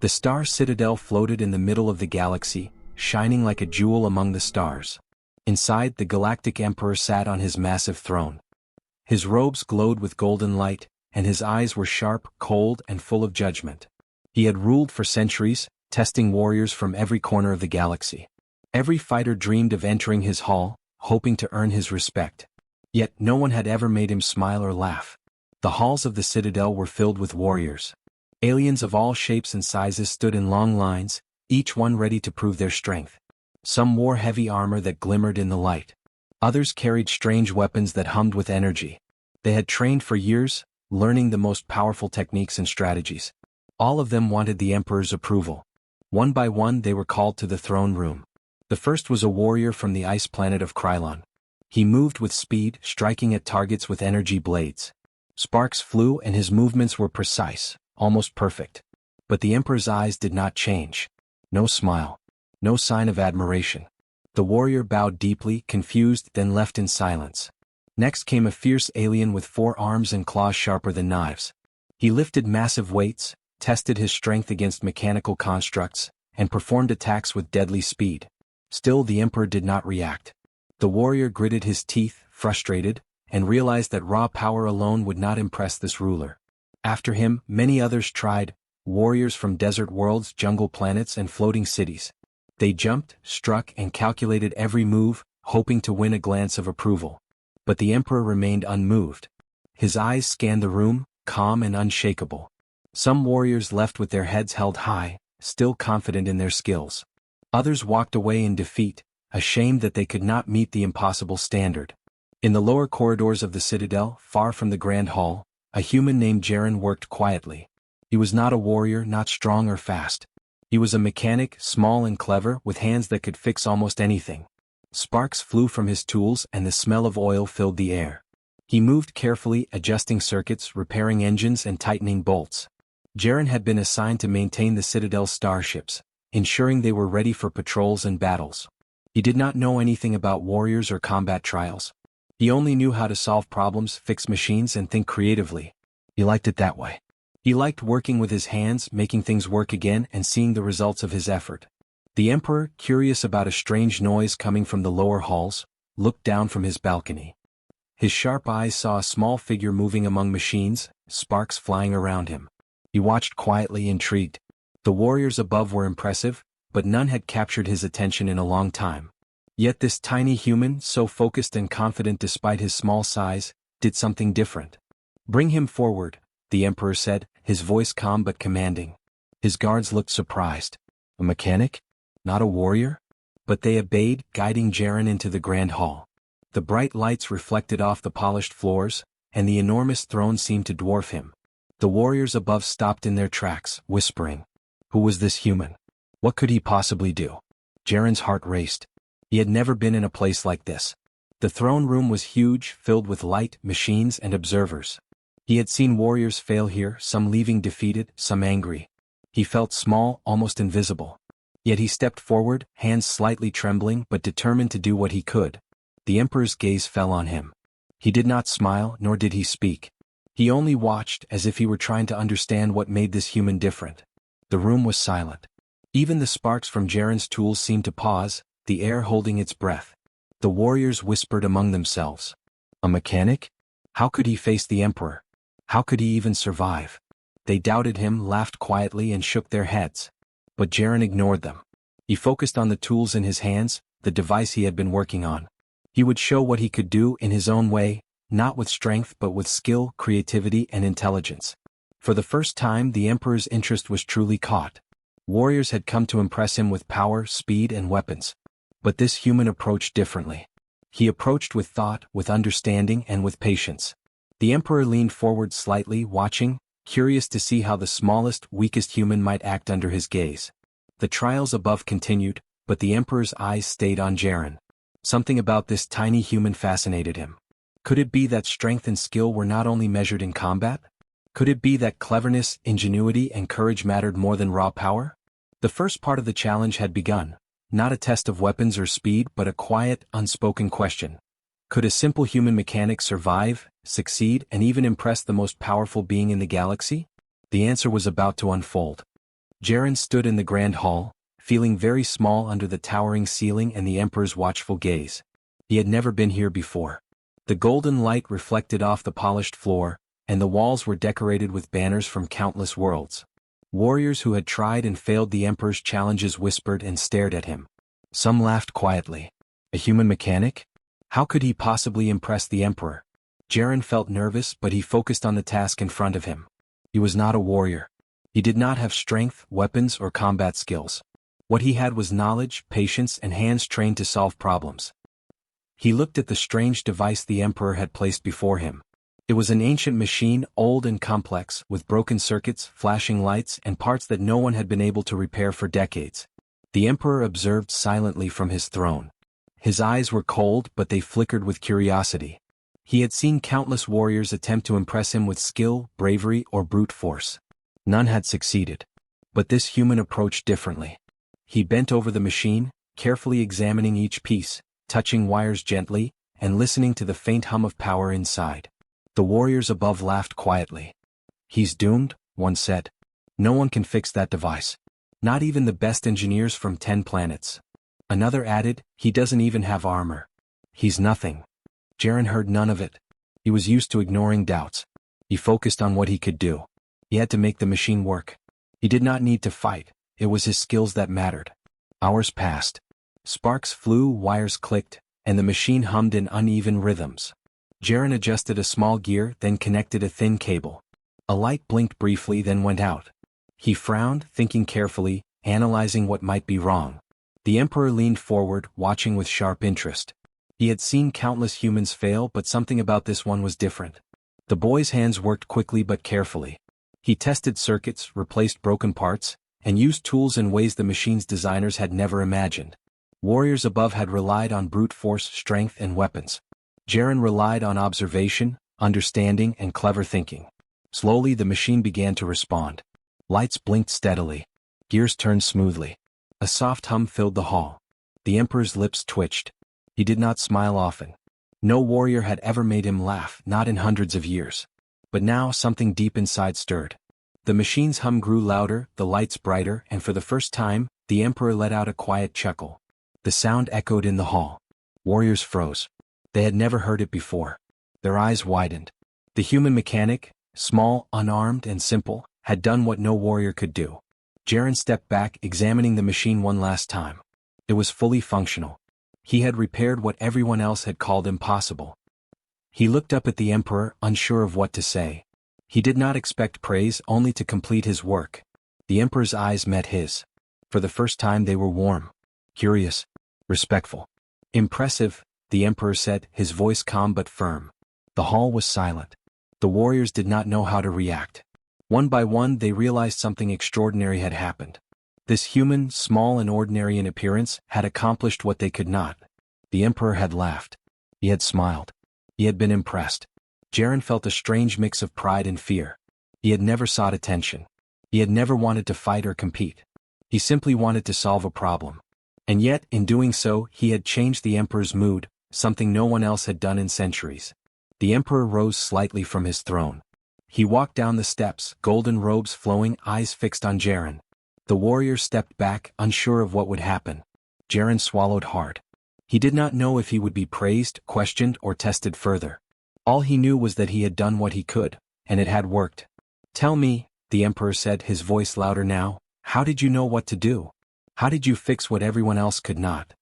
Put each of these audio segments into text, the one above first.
The star citadel floated in the middle of the galaxy, shining like a jewel among the stars. Inside, the Galactic Emperor sat on his massive throne. His robes glowed with golden light, and his eyes were sharp, cold, and full of judgment. He had ruled for centuries, testing warriors from every corner of the galaxy. Every fighter dreamed of entering his hall, hoping to earn his respect. Yet no one had ever made him smile or laugh. The halls of the citadel were filled with warriors. Aliens of all shapes and sizes stood in long lines, each one ready to prove their strength. Some wore heavy armor that glimmered in the light. Others carried strange weapons that hummed with energy. They had trained for years, learning the most powerful techniques and strategies. All of them wanted the Emperor's approval. One by one they were called to the throne room. The first was a warrior from the ice planet of Krylon. He moved with speed, striking at targets with energy blades. Sparks flew and his movements were precise, almost perfect. But the Emperor's eyes did not change. No smile. No sign of admiration. The warrior bowed deeply, confused, then left in silence. Next came a fierce alien with 4 arms and claws sharper than knives. He lifted massive weights, tested his strength against mechanical constructs, and performed attacks with deadly speed. Still the Emperor did not react. The warrior gritted his teeth, frustrated, and realized that raw power alone would not impress this ruler. After him, many others tried, warriors from desert worlds, jungle planets, and floating cities. They jumped, struck, and calculated every move, hoping to win a glance of approval. But the Emperor remained unmoved. His eyes scanned the room, calm and unshakable. Some warriors left with their heads held high, still confident in their skills. Others walked away in defeat, ashamed that they could not meet the impossible standard. In the lower corridors of the citadel, far from the grand hall, a human named Jaren worked quietly. He was not a warrior, not strong or fast. He was a mechanic, small and clever, with hands that could fix almost anything. Sparks flew from his tools and the smell of oil filled the air. He moved carefully, adjusting circuits, repairing engines and tightening bolts. Jaren had been assigned to maintain the Citadel's starships, ensuring they were ready for patrols and battles. He did not know anything about warriors or combat trials. He only knew how to solve problems, fix machines and think creatively. He liked it that way. He liked working with his hands, making things work again and seeing the results of his effort. The Emperor, curious about a strange noise coming from the lower halls, looked down from his balcony. His sharp eyes saw a small figure moving among machines, sparks flying around him. He watched quietly, intrigued. The warriors above were impressive, but none had captured his attention in a long time. Yet this tiny human, so focused and confident despite his small size, did something different. "Bring him forward," the Emperor said, his voice calm but commanding. His guards looked surprised. A mechanic? Not a warrior? But they obeyed, guiding Jaren into the grand hall. The bright lights reflected off the polished floors, and the enormous throne seemed to dwarf him. The warriors above stopped in their tracks, whispering. Who was this human? What could he possibly do? Jaren's heart raced. He had never been in a place like this. The throne room was huge, filled with light, machines, and observers. He had seen warriors fail here, some leaving defeated, some angry. He felt small, almost invisible. Yet he stepped forward, hands slightly trembling but determined to do what he could. The Emperor's gaze fell on him. He did not smile, nor did he speak. He only watched, as if he were trying to understand what made this human different. The room was silent. Even the sparks from Jaren's tools seemed to pause, the air holding its breath. The warriors whispered among themselves. A mechanic? How could he face the Emperor? How could he even survive? They doubted him, laughed quietly and shook their heads. But Jaren ignored them. He focused on the tools in his hands, the device he had been working on. He would show what he could do in his own way, not with strength but with skill, creativity and intelligence. For the first time the Emperor's interest was truly caught. Warriors had come to impress him with power, speed and weapons. But this human approached differently. He approached with thought, with understanding and with patience. The Emperor leaned forward slightly, watching, curious to see how the smallest, weakest human might act under his gaze. The trials above continued, but the Emperor's eyes stayed on Jaren. Something about this tiny human fascinated him. Could it be that strength and skill were not only measured in combat? Could it be that cleverness, ingenuity, and courage mattered more than raw power? The first part of the challenge had begun, not a test of weapons or speed but a quiet, unspoken question. Could a simple human mechanic survive, succeed, and even impress the most powerful being in the galaxy? The answer was about to unfold. Jaren stood in the grand hall, feeling very small under the towering ceiling and the Emperor's watchful gaze. He had never been here before. The golden light reflected off the polished floor, and the walls were decorated with banners from countless worlds. Warriors who had tried and failed the Emperor's challenges whispered and stared at him. Some laughed quietly. A human mechanic? How could he possibly impress the Emperor? Jaren felt nervous, but he focused on the task in front of him. He was not a warrior. He did not have strength, weapons, or combat skills. What he had was knowledge, patience, and hands trained to solve problems. He looked at the strange device the Emperor had placed before him. It was an ancient machine, old and complex, with broken circuits, flashing lights, and parts that no one had been able to repair for decades. The Emperor observed silently from his throne. His eyes were cold, but they flickered with curiosity. He had seen countless warriors attempt to impress him with skill, bravery, or brute force. None had succeeded. But this human approached differently. He bent over the machine, carefully examining each piece, touching wires gently, and listening to the faint hum of power inside. The warriors above laughed quietly. "He's doomed," one said. "No one can fix that device. Not even the best engineers from 10 planets." Another added, "He doesn't even have armor. He's nothing." Jaren heard none of it. He was used to ignoring doubts. He focused on what he could do. He had to make the machine work. He did not need to fight. It was his skills that mattered. Hours passed. Sparks flew, wires clicked, and the machine hummed in uneven rhythms. Jaren adjusted a small gear, then connected a thin cable. A light blinked briefly, then went out. He frowned, thinking carefully, analyzing what might be wrong. The Emperor leaned forward, watching with sharp interest. He had seen countless humans fail, but something about this one was different. The boy's hands worked quickly but carefully. He tested circuits, replaced broken parts, and used tools in ways the machine's designers had never imagined. Warriors above had relied on brute force, strength, and weapons. Jaren relied on observation, understanding, and clever thinking. Slowly the machine began to respond. Lights blinked steadily. Gears turned smoothly. A soft hum filled the hall. The Emperor's lips twitched. He did not smile often. No warrior had ever made him laugh, not in hundreds of years. But now something deep inside stirred. The machine's hum grew louder, the lights brighter, and for the first time, the Emperor let out a quiet chuckle. The sound echoed in the hall. Warriors froze. They had never heard it before. Their eyes widened. The human mechanic, small, unarmed, and simple, had done what no warrior could do. Jaren stepped back, examining the machine one last time. It was fully functional. He had repaired what everyone else had called impossible. He looked up at the Emperor, unsure of what to say. He did not expect praise, only to complete his work. The Emperor's eyes met his. For the first time they were warm. Curious. Respectful. "Impressive," the Emperor said, his voice calm but firm. The hall was silent. The warriors did not know how to react. One by one they realized something extraordinary had happened. This human, small and ordinary in appearance, had accomplished what they could not. The Emperor had laughed. He had smiled. He had been impressed. Jaren felt a strange mix of pride and fear. He had never sought attention. He had never wanted to fight or compete. He simply wanted to solve a problem. And yet, in doing so, he had changed the Emperor's mood, something no one else had done in centuries. The Emperor rose slightly from his throne. He walked down the steps, golden robes flowing, eyes fixed on Jaren. The warrior stepped back, unsure of what would happen. Jaren swallowed hard. He did not know if he would be praised, questioned, or tested further. All he knew was that he had done what he could, and it had worked. "Tell me," the Emperor said, his voice louder now, "how did you know what to do? How did you fix what everyone else could not?"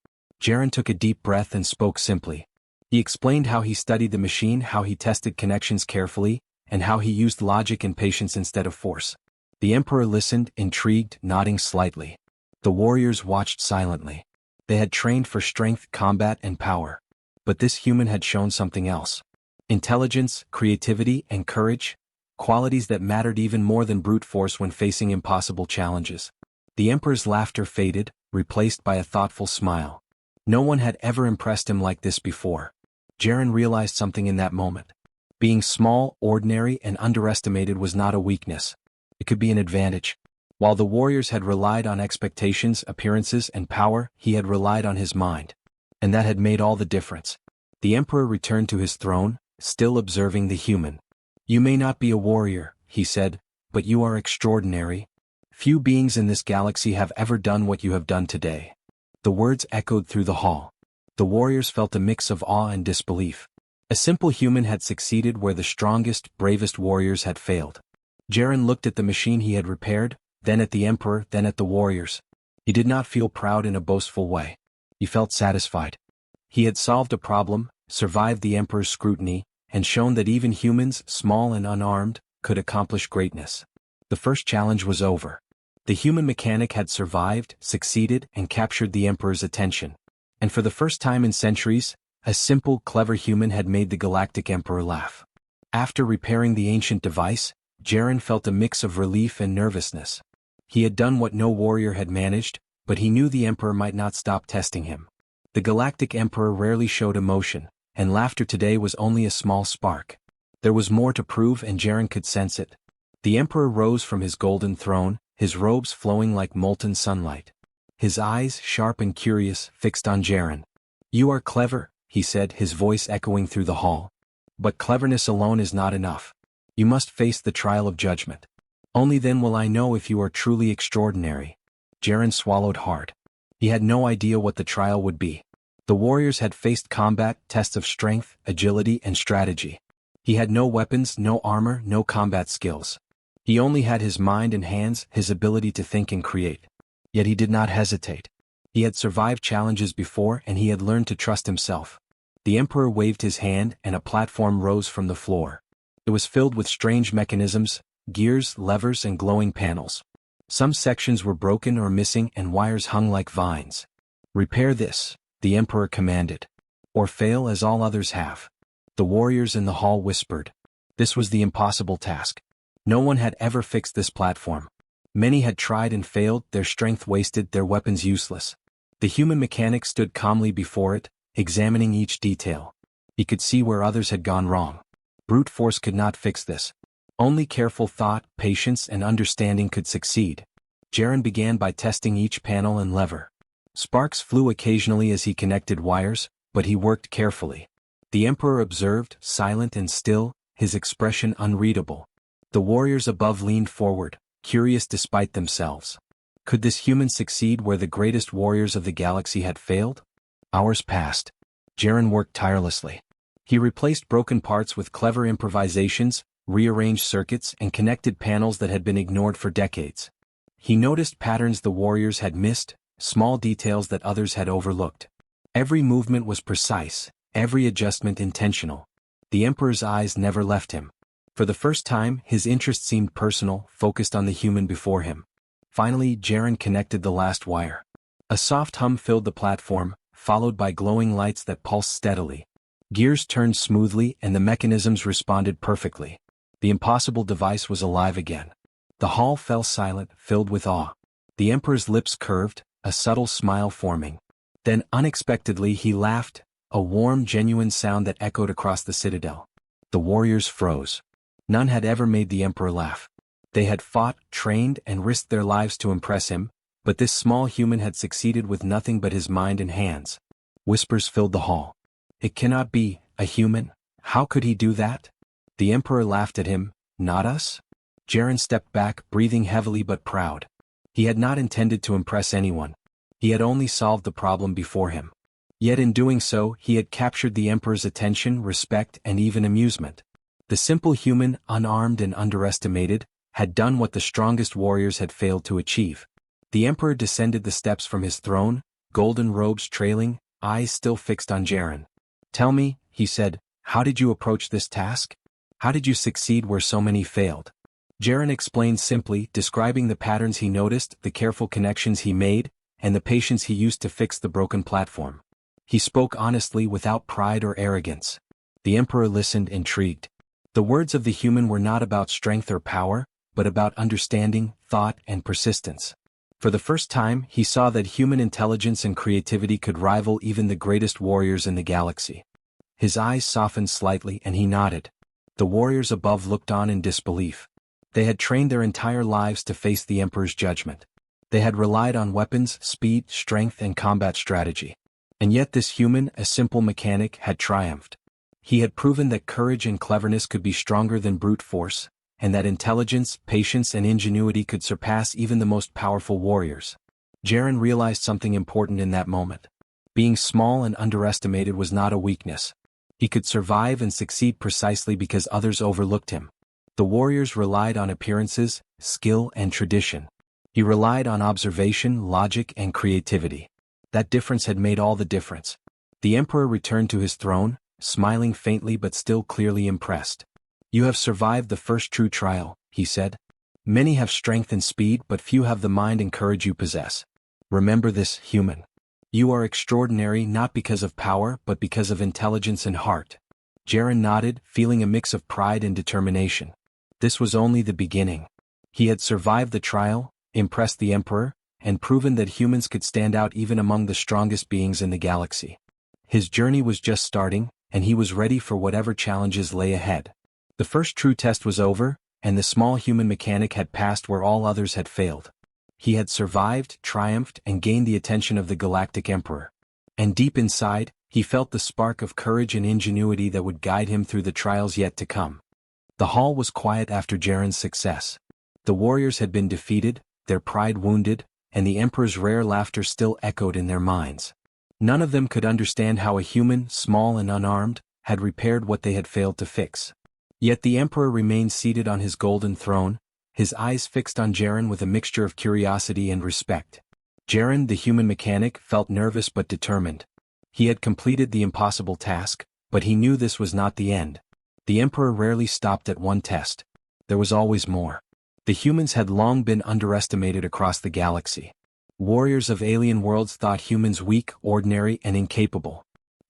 Jaren took a deep breath and spoke simply. He explained how he studied the machine, how he tested connections carefully, and how he used logic and patience instead of force. The Emperor listened, intrigued, nodding slightly. The warriors watched silently. They had trained for strength, combat, and power. But this human had shown something else. Intelligence, creativity, and courage, qualities that mattered even more than brute force when facing impossible challenges. The Emperor's laughter faded, replaced by a thoughtful smile. No one had ever impressed him like this before. Jaren realized something in that moment. Being small, ordinary, and underestimated was not a weakness. It could be an advantage. While the warriors had relied on expectations, appearances, and power, he had relied on his mind. And that had made all the difference. The Emperor returned to his throne, still observing the human. "You may not be a warrior," he said, "but you are extraordinary." Few beings in this galaxy have ever done what you have done today. The words echoed through the hall. The warriors felt a mix of awe and disbelief. A simple human had succeeded where the strongest, bravest warriors had failed. Jaren looked at the machine he had repaired, then at the Emperor, then at the warriors. He did not feel proud in a boastful way. He felt satisfied. He had solved a problem, survived the Emperor's scrutiny, and shown that even humans, small and unarmed, could accomplish greatness. The first challenge was over. The human mechanic had survived, succeeded, and captured the Emperor's attention. And for the first time in centuries, a simple, clever human had made the Galactic Emperor laugh. After repairing the ancient device, Jaren felt a mix of relief and nervousness. He had done what no warrior had managed, but he knew the Emperor might not stop testing him. The Galactic Emperor rarely showed emotion, and laughter today was only a small spark. There was more to prove, and Jaren could sense it. The Emperor rose from his golden throne, his robes flowing like molten sunlight. His eyes, sharp and curious, fixed on Jaren. "You are clever," he said, his voice echoing through the hall. "But cleverness alone is not enough. You must face the trial of judgment. Only then will I know if you are truly extraordinary." Jaren swallowed hard. He had no idea what the trial would be. The warriors had faced combat, tests of strength, agility, and strategy. He had no weapons, no armor, no combat skills. He only had his mind and hands, his ability to think and create. Yet he did not hesitate. He had survived challenges before, and he had learned to trust himself. The Emperor waved his hand, and a platform rose from the floor. It was filled with strange mechanisms, gears, levers, and glowing panels. Some sections were broken or missing, and wires hung like vines. "Repair this," the Emperor commanded. "Or fail as all others have." The warriors in the hall whispered. This was the impossible task. No one had ever fixed this platform. Many had tried and failed, their strength wasted, their weapons useless. The human mechanic stood calmly before it, examining each detail. He could see where others had gone wrong. Brute force could not fix this. Only careful thought, patience, and understanding could succeed. Jaren began by testing each panel and lever. Sparks flew occasionally as he connected wires, but he worked carefully. The Emperor observed, silent and still, his expression unreadable. The warriors above leaned forward, curious despite themselves. Could this human succeed where the greatest warriors of the galaxy had failed? Hours passed. Jaren worked tirelessly. He replaced broken parts with clever improvisations, rearranged circuits, and connected panels that had been ignored for decades. He noticed patterns the warriors had missed, small details that others had overlooked. Every movement was precise, every adjustment intentional. The Emperor's eyes never left him. For the first time, his interest seemed personal, focused on the human before him. Finally, Jaren connected the last wire. A soft hum filled the platform, followed by glowing lights that pulsed steadily. Gears turned smoothly, and the mechanisms responded perfectly. The impossible device was alive again. The hall fell silent, filled with awe. The Emperor's lips curved, a subtle smile forming. Then, unexpectedly, he laughed, a warm, genuine sound that echoed across the citadel. The warriors froze. None had ever made the Emperor laugh. They had fought, trained, and risked their lives to impress him, but this small human had succeeded with nothing but his mind and hands. Whispers filled the hall. "It cannot be, a human? How could he do that?" The Emperor laughed at him. "Not us?" Jaren stepped back, breathing heavily but proud. He had not intended to impress anyone. He had only solved the problem before him. Yet in doing so, he had captured the Emperor's attention, respect, and even amusement. The simple human, unarmed and underestimated, had done what the strongest warriors had failed to achieve. The Emperor descended the steps from his throne, golden robes trailing, eyes still fixed on Jaren. "Tell me," he said, "how did you approach this task? How did you succeed where so many failed?" Jaren explained simply, describing the patterns he noticed, the careful connections he made, and the patience he used to fix the broken platform. He spoke honestly, without pride or arrogance. The Emperor listened, intrigued. The words of the human were not about strength or power, but about understanding, thought, and persistence. For the first time, he saw that human intelligence and creativity could rival even the greatest warriors in the galaxy. His eyes softened slightly, and he nodded. The warriors above looked on in disbelief. They had trained their entire lives to face the Emperor's judgment. They had relied on weapons, speed, strength, and combat strategy. And yet this human, a simple mechanic, had triumphed. He had proven that courage and cleverness could be stronger than brute force, and that intelligence, patience and ingenuity could surpass even the most powerful warriors. Jaren realized something important in that moment. Being small and underestimated was not a weakness. He could survive and succeed precisely because others overlooked him. The warriors relied on appearances, skill and tradition. He relied on observation, logic and creativity. That difference had made all the difference. The Emperor returned to his throne, smiling faintly but still clearly impressed. "You have survived the first true trial," he said. "Many have strength and speed, but few have the mind and courage you possess. Remember this, human. You are extraordinary not because of power but because of intelligence and heart." Jaren nodded, feeling a mix of pride and determination. This was only the beginning. He had survived the trial, impressed the Emperor, and proven that humans could stand out even among the strongest beings in the galaxy. His journey was just starting, and he was ready for whatever challenges lay ahead. The first true test was over, and the small human mechanic had passed where all others had failed. He had survived, triumphed, and gained the attention of the Galactic Emperor. And deep inside, he felt the spark of courage and ingenuity that would guide him through the trials yet to come. The hall was quiet after Jaren's success. The warriors had been defeated, their pride wounded, and the Emperor's rare laughter still echoed in their minds. None of them could understand how a human, small and unarmed, had repaired what they had failed to fix. Yet the Emperor remained seated on his golden throne, his eyes fixed on Jaren with a mixture of curiosity and respect. Jaren, the human mechanic, felt nervous but determined. He had completed the impossible task, but he knew this was not the end. The Emperor rarely stopped at one test. There was always more. The humans had long been underestimated across the galaxy. Warriors of alien worlds thought humans weak, ordinary, and incapable.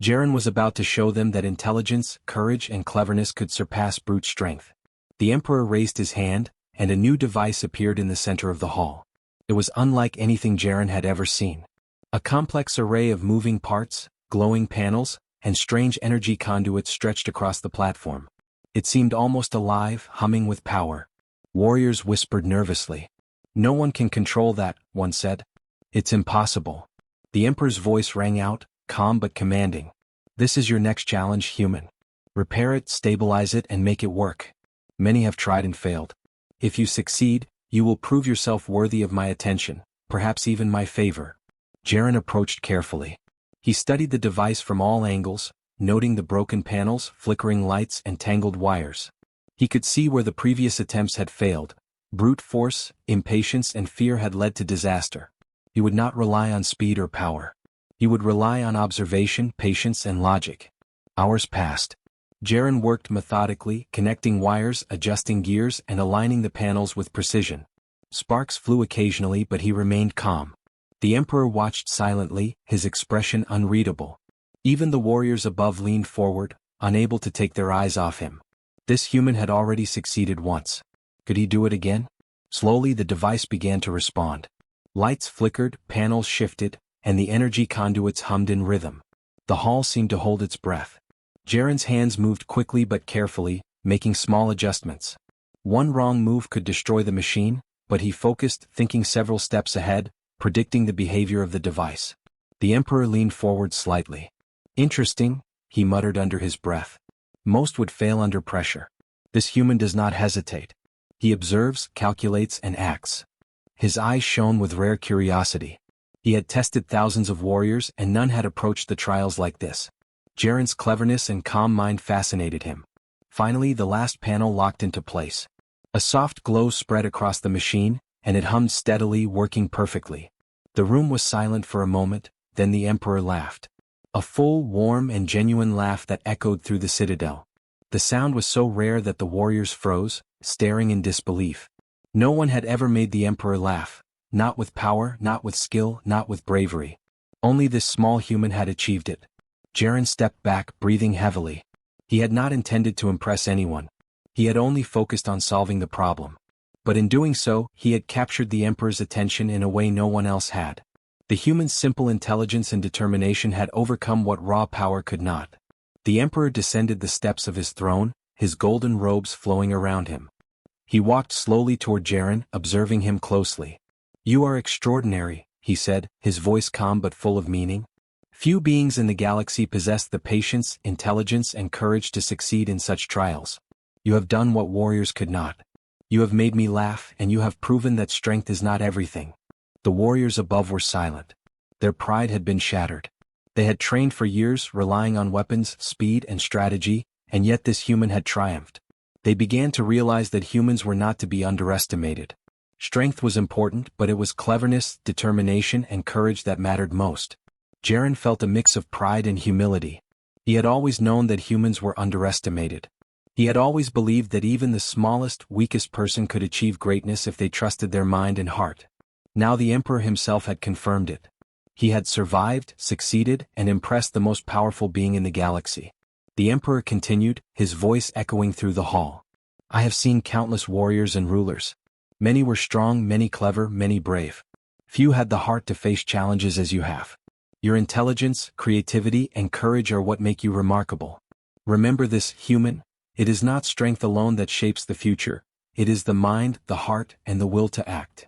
Jaren was about to show them that intelligence, courage, and cleverness could surpass brute strength. The Emperor raised his hand, and a new device appeared in the center of the hall. It was unlike anything Jaren had ever seen. A complex array of moving parts, glowing panels, and strange energy conduits stretched across the platform. It seemed almost alive, humming with power. Warriors whispered nervously. "No one can control that," one said. "It's impossible." The Emperor's voice rang out, calm but commanding. "This is your next challenge, human. Repair it, stabilize it, and make it work. Many have tried and failed. If you succeed, you will prove yourself worthy of my attention, perhaps even my favor." Jaren approached carefully. He studied the device from all angles, noting the broken panels, flickering lights, and tangled wires. He could see where the previous attempts had failed. Brute force, impatience, and fear had led to disaster. He would not rely on speed or power. He would rely on observation, patience, and logic. Hours passed. Jaren worked methodically, connecting wires, adjusting gears, and aligning the panels with precision. Sparks flew occasionally, but he remained calm. The Emperor watched silently, his expression unreadable. Even the warriors above leaned forward, unable to take their eyes off him. This human had already succeeded once. Could he do it again? Slowly the device began to respond. Lights flickered, panels shifted, and the energy conduits hummed in rhythm. The hall seemed to hold its breath. Jaren's hands moved quickly but carefully, making small adjustments. One wrong move could destroy the machine, but he focused, thinking several steps ahead, predicting the behavior of the device. The Emperor leaned forward slightly. "Interesting," he muttered under his breath. "Most would fail under pressure. This human does not hesitate. He observes, calculates, and acts." His eyes shone with rare curiosity. He had tested thousands of warriors and none had approached the trials like this. Jaren's cleverness and calm mind fascinated him. Finally the last panel locked into place. A soft glow spread across the machine, and it hummed steadily, working perfectly. The room was silent for a moment, then the Emperor laughed. A full, warm, and genuine laugh that echoed through the citadel. The sound was so rare that the warriors froze, staring in disbelief. No one had ever made the Emperor laugh, not with power, not with skill, not with bravery. Only this small human had achieved it. Jaren stepped back, breathing heavily. He had not intended to impress anyone. He had only focused on solving the problem. But in doing so, he had captured the Emperor's attention in a way no one else had. The human's simple intelligence and determination had overcome what raw power could not. The Emperor descended the steps of his throne, his golden robes flowing around him. He walked slowly toward Jaren, observing him closely. "You are extraordinary," he said, his voice calm but full of meaning. "Few beings in the galaxy possess the patience, intelligence, and courage to succeed in such trials. You have done what warriors could not. You have made me laugh, and you have proven that strength is not everything." The warriors above were silent. Their pride had been shattered. They had trained for years, relying on weapons, speed, and strategy, and yet this human had triumphed. They began to realize that humans were not to be underestimated. Strength was important, but it was cleverness, determination, and courage that mattered most. Jaren felt a mix of pride and humility. He had always known that humans were underestimated. He had always believed that even the smallest, weakest person could achieve greatness if they trusted their mind and heart. Now the Emperor himself had confirmed it. He had survived, succeeded, and impressed the most powerful being in the galaxy. The Emperor continued, his voice echoing through the hall. "I have seen countless warriors and rulers. Many were strong, many clever, many brave. Few had the heart to face challenges as you have. Your intelligence, creativity, and courage are what make you remarkable. Remember this, human. It is not strength alone that shapes the future. It is the mind, the heart, and the will to act."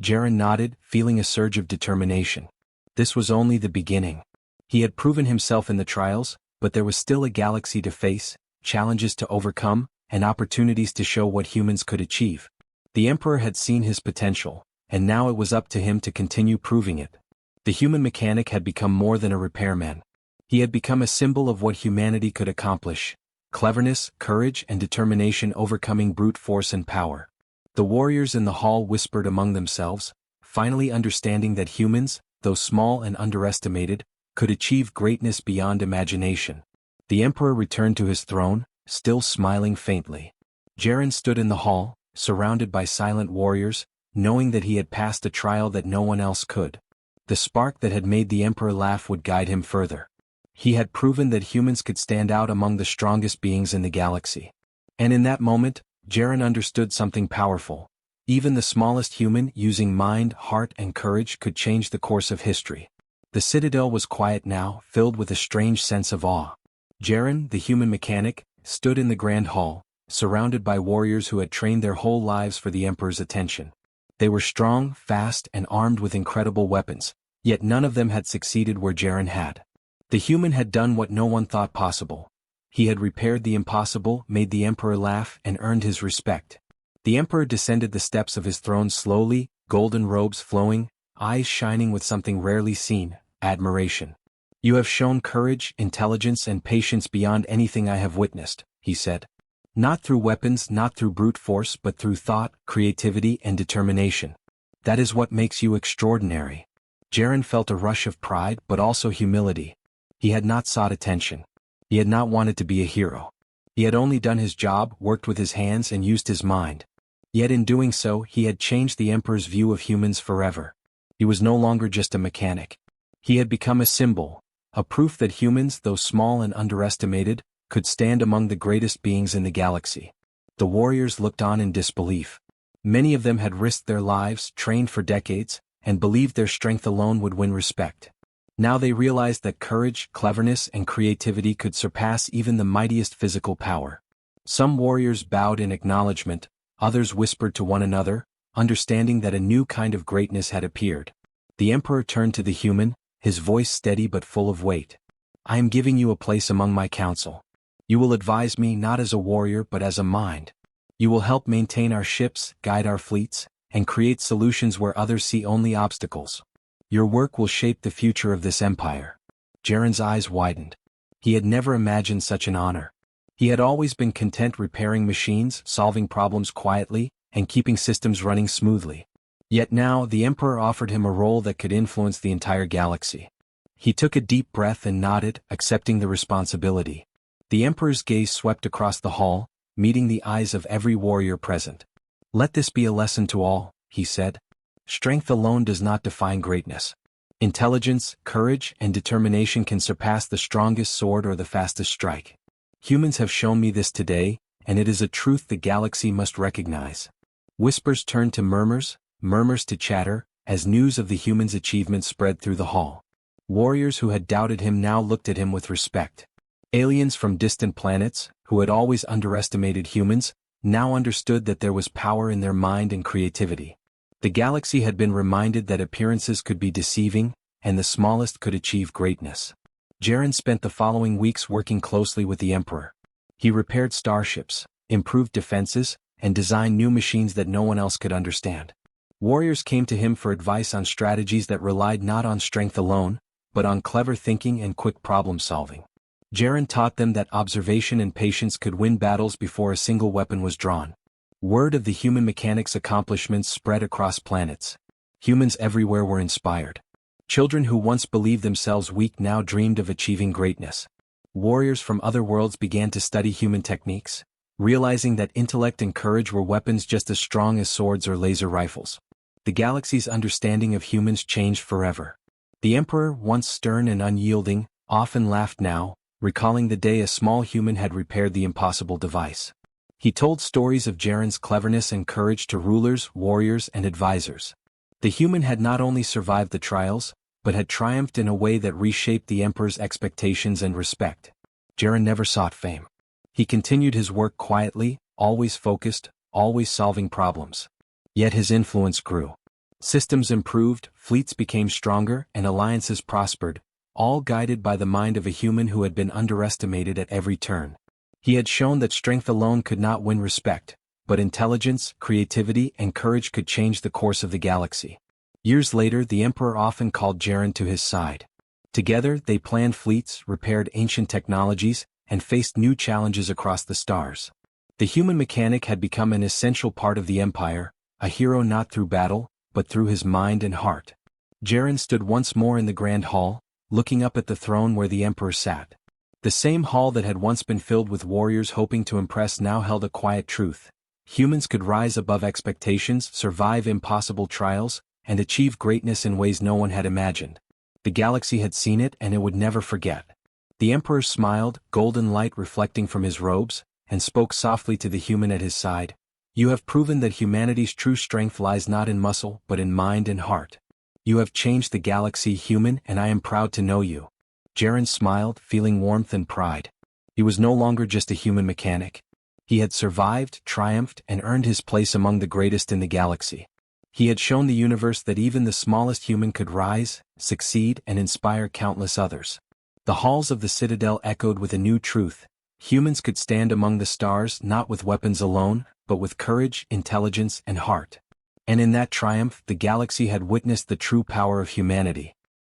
Jaren nodded, feeling a surge of determination. This was only the beginning. He had proven himself in the trials, but there was still a galaxy to face, challenges to overcome, and opportunities to show what humans could achieve. The Emperor had seen his potential, and now it was up to him to continue proving it. The human mechanic had become more than a repairman. He had become a symbol of what humanity could accomplish: cleverness, courage, and determination overcoming brute force and power. The warriors in the hall whispered among themselves, finally understanding that humans, though small and underestimated, could achieve greatness beyond imagination. The Emperor returned to his throne, still smiling faintly. Jaren stood in the hall, surrounded by silent warriors, knowing that he had passed a trial that no one else could. The spark that had made the Emperor laugh would guide him further. He had proven that humans could stand out among the strongest beings in the galaxy. And in that moment, Jaren understood something powerful. Even the smallest human, using mind, heart, and courage, could change the course of history. The citadel was quiet now, filled with a strange sense of awe. Jaren, the human mechanic, stood in the grand hall, surrounded by warriors who had trained their whole lives for the Emperor's attention. They were strong, fast, and armed with incredible weapons, yet none of them had succeeded where Jaren had. The human had done what no one thought possible. He had repaired the impossible, made the Emperor laugh, and earned his respect. The Emperor descended the steps of his throne slowly, golden robes flowing, eyes shining with something rarely seen: admiration. "You have shown courage, intelligence, and patience beyond anything I have witnessed," he said. "Not through weapons, not through brute force, but through thought, creativity, and determination. That is what makes you extraordinary." Jaren felt a rush of pride but also humility. He had not sought attention. He had not wanted to be a hero. He had only done his job, worked with his hands, and used his mind. Yet in doing so, he had changed the Emperor's view of humans forever. He was no longer just a mechanic. He had become a symbol, a proof that humans, though small and underestimated, could stand among the greatest beings in the galaxy. The warriors looked on in disbelief. Many of them had risked their lives, trained for decades, and believed their strength alone would win respect. Now they realized that courage, cleverness, and creativity could surpass even the mightiest physical power. Some warriors bowed in acknowledgement, others whispered to one another, understanding that a new kind of greatness had appeared. The Emperor turned to the human, his voice steady but full of weight. "I am giving you a place among my council. You will advise me not as a warrior but as a mind. You will help maintain our ships, guide our fleets, and create solutions where others see only obstacles. Your work will shape the future of this empire." Jaren's eyes widened. He had never imagined such an honor. He had always been content repairing machines, solving problems quietly, and keeping systems running smoothly. Yet now the Emperor offered him a role that could influence the entire galaxy. He took a deep breath and nodded, accepting the responsibility. The Emperor's gaze swept across the hall, meeting the eyes of every warrior present. "Let this be a lesson to all," he said. "Strength alone does not define greatness. Intelligence, courage, and determination can surpass the strongest sword or the fastest strike. Humans have shown me this today, and it is a truth the galaxy must recognize." Whispers turned to murmurs, murmurs to chatter, as news of the human's achievements spread through the hall. Warriors who had doubted him now looked at him with respect. Aliens from distant planets, who had always underestimated humans, now understood that there was power in their mind and creativity. The galaxy had been reminded that appearances could be deceiving, and the smallest could achieve greatness. Jaren spent the following weeks working closely with the Emperor. He repaired starships, improved defenses, and design new machines that no one else could understand. Warriors came to him for advice on strategies that relied not on strength alone, but on clever thinking and quick problem-solving. Jaren taught them that observation and patience could win battles before a single weapon was drawn. Word of the human mechanics' accomplishments spread across planets. Humans everywhere were inspired. Children who once believed themselves weak now dreamed of achieving greatness. Warriors from other worlds began to study human techniques, realizing that intellect and courage were weapons just as strong as swords or laser rifles. The galaxy's understanding of humans changed forever. The Emperor, once stern and unyielding, often laughed now, recalling the day a small human had repaired the impossible device. He told stories of Jaren's cleverness and courage to rulers, warriors, and advisors. The human had not only survived the trials, but had triumphed in a way that reshaped the Emperor's expectations and respect. Jaren never sought fame. He continued his work quietly, always focused, always solving problems. Yet his influence grew. Systems improved, fleets became stronger, and alliances prospered, all guided by the mind of a human who had been underestimated at every turn. He had shown that strength alone could not win respect, but intelligence, creativity, and courage could change the course of the galaxy. Years later, the Emperor often called Jaren to his side. Together, they planned fleets, repaired ancient technologies, and faced new challenges across the stars. The human mechanic had become an essential part of the Empire, a hero not through battle, but through his mind and heart. Jaren stood once more in the Grand Hall, looking up at the throne where the Emperor sat. The same hall that had once been filled with warriors hoping to impress now held a quiet truth. Humans could rise above expectations, survive impossible trials, and achieve greatness in ways no one had imagined. The galaxy had seen it and it would never forget. The Emperor smiled, golden light reflecting from his robes, and spoke softly to the human at his side. You have proven that humanity's true strength lies not in muscle but in mind and heart. You have changed the galaxy, human, and I am proud to know you. Jaren smiled, feeling warmth and pride. He was no longer just a human mechanic. He had survived, triumphed, and earned his place among the greatest in the galaxy. He had shown the universe that even the smallest human could rise, succeed, and inspire countless others. The halls of the Citadel echoed with a new truth. Humans could stand among the stars not with weapons alone, but with courage, intelligence, and heart. And in that triumph, the galaxy had witnessed the true power of humanity.